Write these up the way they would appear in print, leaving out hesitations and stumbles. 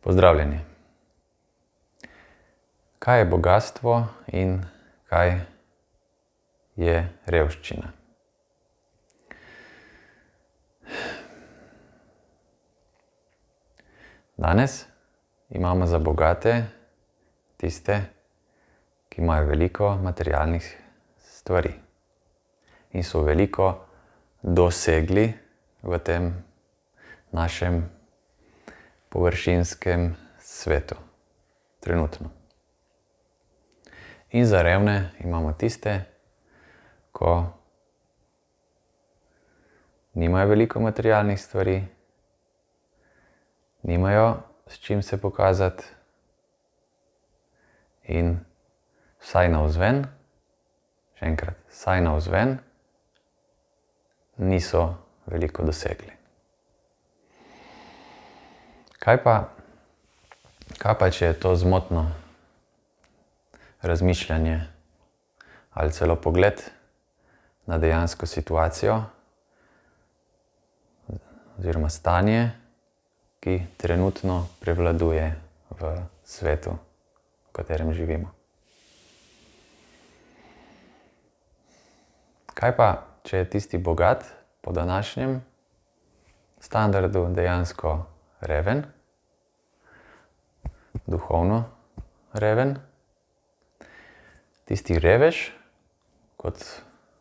Pozdravljeni. Kaj je bogastvo in kaj je revščina? Danes imamo za bogate tiste, ki imajo veliko materialnih stvari in so veliko dosegli v tem našem površinskem svetu, trenutno. In za revne imamo tiste, ko nimajo veliko materialnih stvari, nimajo s čim se pokazati in vsaj navzven, še enkrat, vsaj navzven, niso veliko dosegli. Kaj pa, če je to zmotno razmišljanje ali celo pogled na dejansko situacijo oziroma stanje, ki trenutno prevladuje v svetu, v katerem živimo? Kaj pa, če je tisti bogat po današnjem standardu dejansko reven, duhovno reven? Tisti revež, kot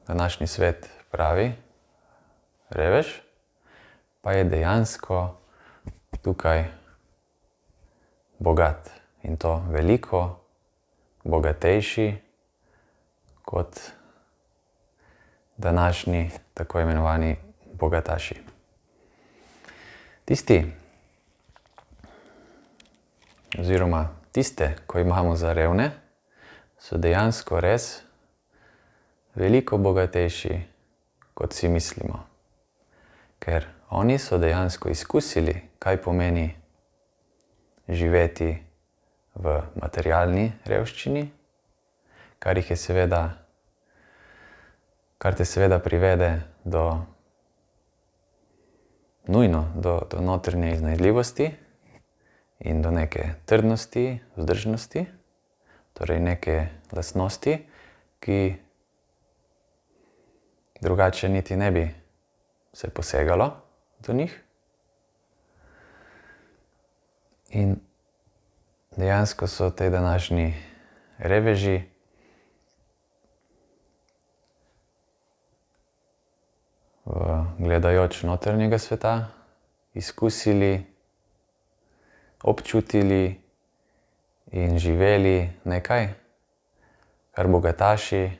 današnji svet pravi, revež, pa je dejansko tukaj bogat in to veliko bogatejši kot današnji tako imenovani bogataši. Tisti, oziroma tiste, ko imamo za revne, so dejansko res veliko bogatejši, kot si mislimo. Ker oni so dejansko izkusili, kaj pomeni živeti v materialni revščini, kar te seveda privede nujno do notranje iznajdljivosti in do neke trdnosti, vzdržnosti, torej neke lastnosti, ki drugače niti ne bi se posegalo do njih. In dejansko so te današnji reveži gledajoč notranjega sveta izkusili, občutili in živeli nekaj, kar bogataši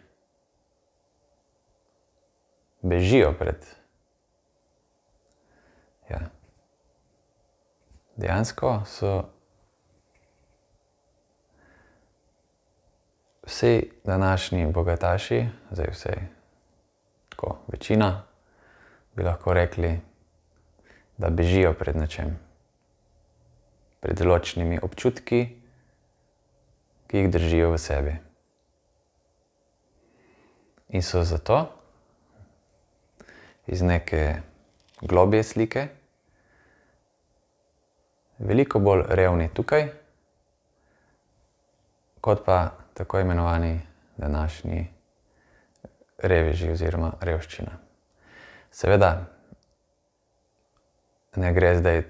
bežijo pred. Ja. Dejansko so vsi današnji bogataši, tako večina, bi lahko rekli, da bežijo pred nečem. Pred določenimi občutki, ki jih držijo v sebi. In so zato iz neke globlje slike veliko bolj revni tukaj, kot pa tako imenovani današnji reveži oziroma revščina. Seveda ne gre zdaj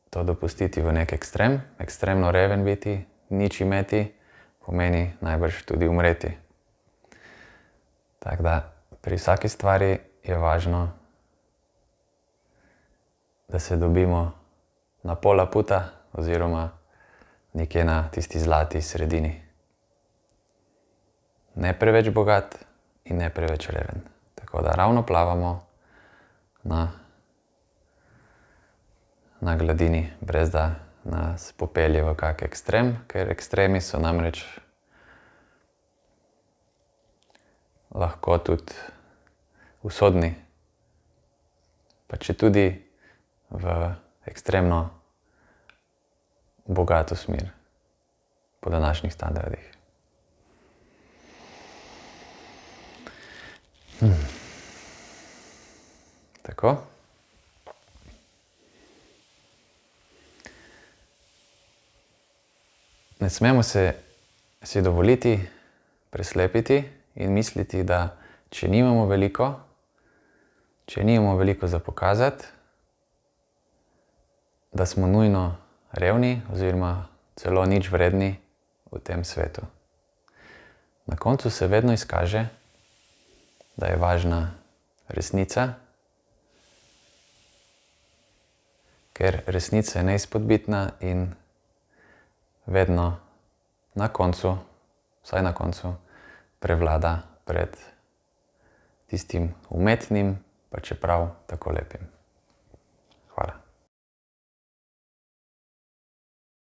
to dopustiti v nek ekstrem. Ekstremno reven biti, nič imeti, pomeni najbrž tudi umreti. Tako da pri vsaki stvari je važno, da se dobimo na pola puta oziroma nekje na tisti zlati sredini. Ne preveč bogat in ne preveč reven. Tako da ravno plavamo na gladini, brez da nas popelje v kak ekstrem, ker ekstremi so namreč lahko tudi usodni, pa četudi v ekstremno bogato smer po današnjih standardih. Tako. Ne smemo si dovoliti preslepiti in misliti, da če nimamo veliko za pokazati, da smo nujno revni oziroma celo nič vredni v tem svetu. Na koncu se vedno izkaže, da je važna resnica, ker resnica je neizpodbitna in vedno na koncu, vsaj na koncu, prevlada pred tistim umetnim, pa čeprav tako lepim.